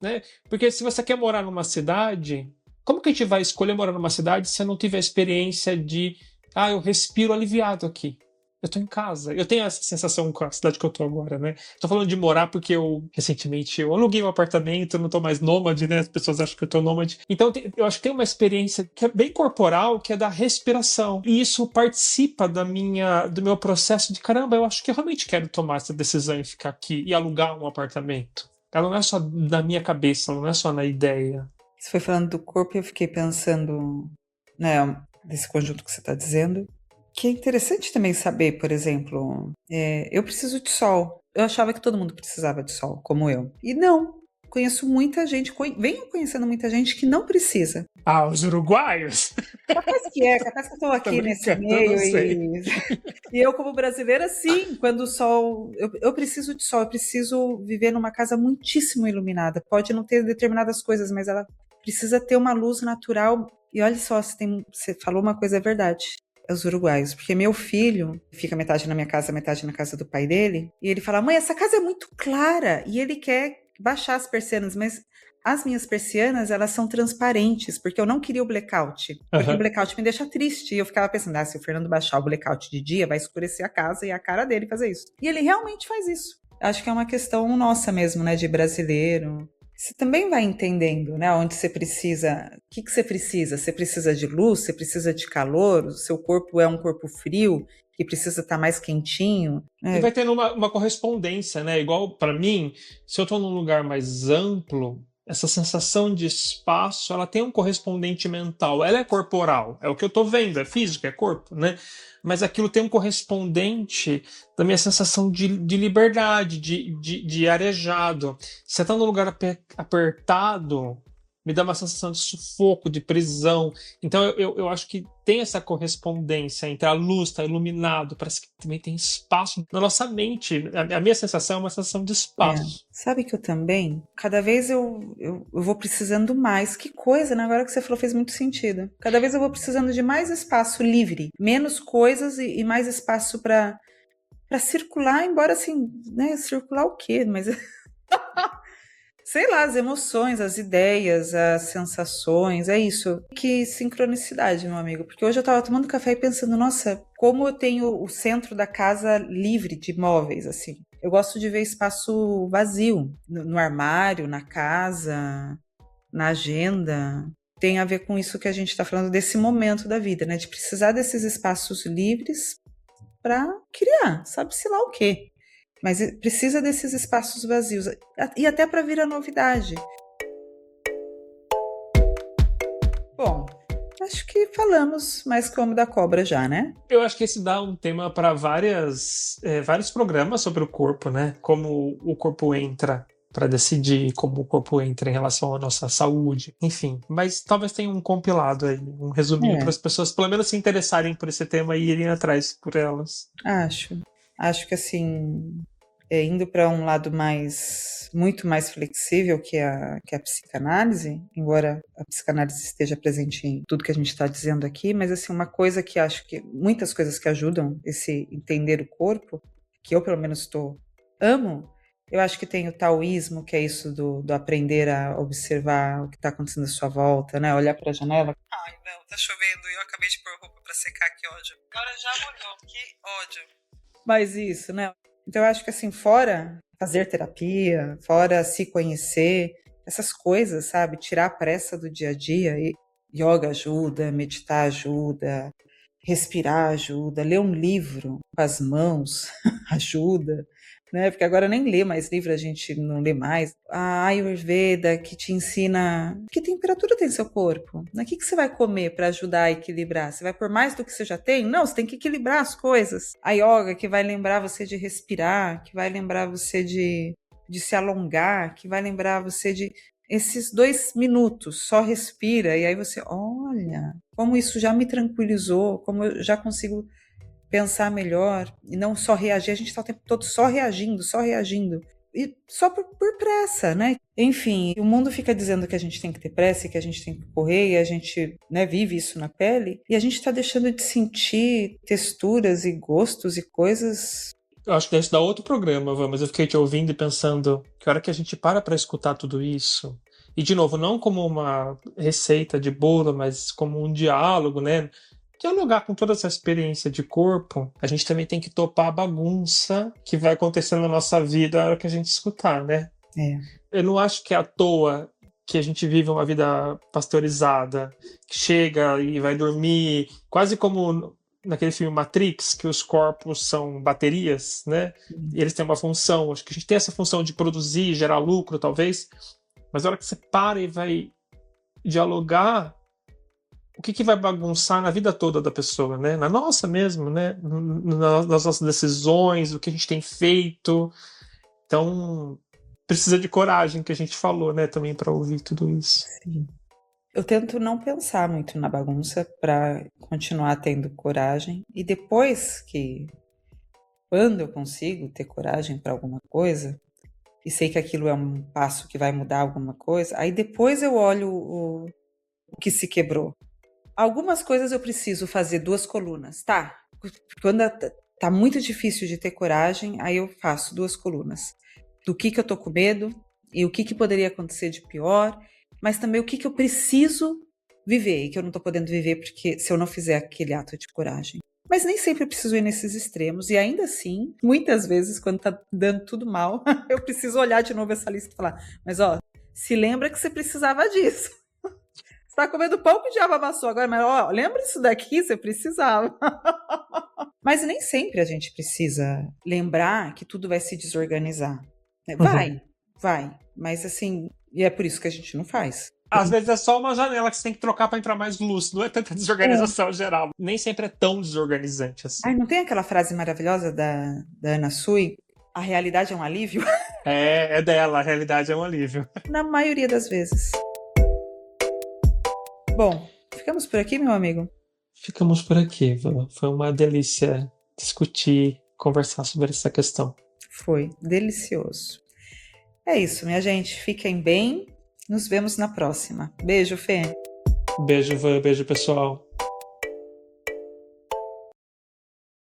Né? Porque se você quer morar numa cidade, como que a gente vai escolher morar numa cidade se eu não tiver a experiência de eu respiro aliviado aqui? Eu tô em casa. Eu tenho essa sensação com a cidade que eu tô agora, né? Tô falando de morar porque recentemente, eu aluguei um apartamento, não tô mais nômade, né? As pessoas acham que eu tô nômade. Então, eu acho que tem uma experiência que é bem corporal, que é da respiração. E isso participa do meu processo de, caramba, eu acho que eu realmente quero tomar essa decisão e ficar aqui e alugar um apartamento. Ela não é só na minha cabeça, ela não é só na ideia. Você foi falando do corpo e eu fiquei pensando, né, desse conjunto que você está dizendo. Que é interessante também saber, por exemplo, eu preciso de sol. Eu achava que todo mundo precisava de sol, como eu. E não. Conheço muita gente, venho conhecendo muita gente que não precisa. Os uruguaios? Capaz que eu estou aqui nesse meio e eu, como brasileira, sim, quando o sol. Eu preciso de sol, eu preciso viver numa casa muitíssimo iluminada. Pode não ter determinadas coisas, mas ela precisa ter uma luz natural. E olha só, você falou uma coisa, é verdade. É os uruguaios, porque meu filho fica metade na minha casa, metade na casa do pai dele, e ele fala: mãe, essa casa é muito clara, e ele quer baixar as persianas, mas as minhas persianas, elas são transparentes, porque eu não queria o blackout, porque o blackout me deixa triste, e eu ficava pensando, se o Fernando baixar o blackout de dia, vai escurecer a casa, e a cara dele fazer isso. E ele realmente faz isso. Acho que é uma questão nossa mesmo, né, de brasileiro. Você também vai entendendo, né, onde você precisa, o que você precisa? Você precisa de luz, você precisa de calor, o seu corpo é um corpo frio, que precisa estar mais quentinho. E vai tendo uma correspondência, né? Igual para mim, se eu estou num lugar mais amplo, essa sensação de espaço, ela tem um correspondente mental. Ela é corporal, é o que eu estou vendo, é físico, é corpo, né? Mas aquilo tem um correspondente da minha sensação de liberdade, de arejado. Você está num lugar apertado, me dá uma sensação de sufoco, de prisão. Então eu acho que tem essa correspondência entre a luz, está iluminado, parece que também tem espaço na nossa mente. A minha sensação é uma sensação de espaço. Sabe que eu também, cada vez eu vou precisando mais. Que coisa, né? Agora que você falou fez muito sentido. Cada vez eu vou precisando de mais espaço livre, menos coisas e mais espaço para circular, embora assim, né? Circular o quê? Mas sei lá, as emoções, as ideias, as sensações, é isso. Que sincronicidade, meu amigo. Porque hoje eu tava tomando café e pensando, nossa, como eu tenho o centro da casa livre de móveis, assim. Eu gosto de ver espaço vazio, no armário, na casa, na agenda. Tem a ver com isso que a gente tá falando desse momento da vida, né? De precisar desses espaços livres para criar, sabe-se lá o quê. Mas precisa desses espaços vazios e até para vir a novidade. Bom, acho que falamos mais como da cobra já, né? Eu acho que esse dá um tema para vários programas sobre o corpo, né? Como o corpo entra para decidir, como o corpo entra em relação à nossa saúde, enfim. Mas talvez tenha um compilado aí, um resuminho para as pessoas pelo menos se interessarem por esse tema e irem atrás por elas. Acho que assim, indo para um lado muito mais flexível que a psicanálise, embora a psicanálise esteja presente em tudo que a gente está dizendo aqui, mas assim, uma coisa que acho que, muitas coisas que ajudam esse entender o corpo, que eu pelo menos amo, eu acho que tem o taoísmo, que é isso do aprender a observar o que está acontecendo à sua volta, né? Olhar para a janela. Ai, não, tá chovendo e eu acabei de pôr roupa para secar, que ódio. Agora já molhou, que ódio. Mas isso, né? Então eu acho que assim, fora fazer terapia, fora se conhecer, essas coisas, sabe? Tirar a pressa do dia a dia. E yoga ajuda, meditar ajuda, respirar ajuda, ler um livro com as mãos ajuda, né? Porque agora nem lê mais livro, a gente não lê mais. A Ayurveda que te ensina que temperatura tem seu corpo, né? O que você vai comer para ajudar a equilibrar? Você vai por mais do que você já tem? Não, você tem que equilibrar as coisas. A yoga que vai lembrar você de respirar, que vai lembrar você de se alongar, que vai lembrar você de esses 2 minutos, só respira, e aí você, olha, como isso já me tranquilizou, como eu já consigo pensar melhor, e não só reagir, a gente está o tempo todo só reagindo, e só por pressa, né? Enfim, o mundo fica dizendo que a gente tem que ter pressa, que a gente tem que correr, e a gente, né, vive isso na pele, e a gente está deixando de sentir texturas e gostos e coisas. Eu acho que isso dá outro programa, mas eu fiquei te ouvindo e pensando que a hora que a gente para escutar tudo isso, e de novo, não como uma receita de bolo, mas como um diálogo, né? Dialogar com toda essa experiência de corpo, a gente também tem que topar a bagunça que vai acontecer na nossa vida a hora que a gente escutar, né? É. Eu não acho que é à toa que a gente vive uma vida pasteurizada, que chega e vai dormir, quase como naquele filme Matrix, que os corpos são baterias, né? E eles têm uma função. Acho que a gente tem essa função de produzir, gerar lucro, talvez. Mas na hora que você para e vai dialogar, o que vai bagunçar na vida toda da pessoa, né? Na nossa mesmo, né? Nas nossas decisões, o que a gente tem feito. Então, precisa de coragem, que a gente falou, né? Também para ouvir tudo isso. Sim. Eu tento não pensar muito na bagunça para continuar tendo coragem. E depois quando eu consigo ter coragem para alguma coisa, e sei que aquilo é um passo que vai mudar alguma coisa, aí depois eu olho o que se quebrou. Algumas coisas eu preciso fazer 2 colunas, tá? Quando tá muito difícil de ter coragem, aí eu faço 2 colunas. Do que eu tô com medo e o que poderia acontecer de pior, mas também o que eu preciso viver e que eu não tô podendo viver porque se eu não fizer aquele ato de coragem. Mas nem sempre eu preciso ir nesses extremos, e ainda assim, muitas vezes, quando tá dando tudo mal, eu preciso olhar de novo essa lista e falar, mas ó, se lembra que você precisava disso. Você tá comendo pão que o diabo amassou agora, mas ó, lembra isso daqui? Você precisava. Mas nem sempre a gente precisa lembrar que tudo vai se desorganizar. Vai. Mas assim, e é por isso que a gente não faz. Às vezes é só uma janela que você tem que trocar para entrar mais luz, não é tanta desorganização geral. Nem sempre é tão desorganizante assim. Ai, não tem aquela frase maravilhosa da Ana Sui? A realidade é um alívio? É dela, a realidade é um alívio. Na maioria das vezes. Bom, ficamos por aqui, meu amigo? Ficamos por aqui, foi uma delícia discutir, conversar sobre essa questão. Foi delicioso. É isso, minha gente. Fiquem bem. Nos vemos na próxima. Beijo, Fê. Beijo, Van. Beijo, pessoal.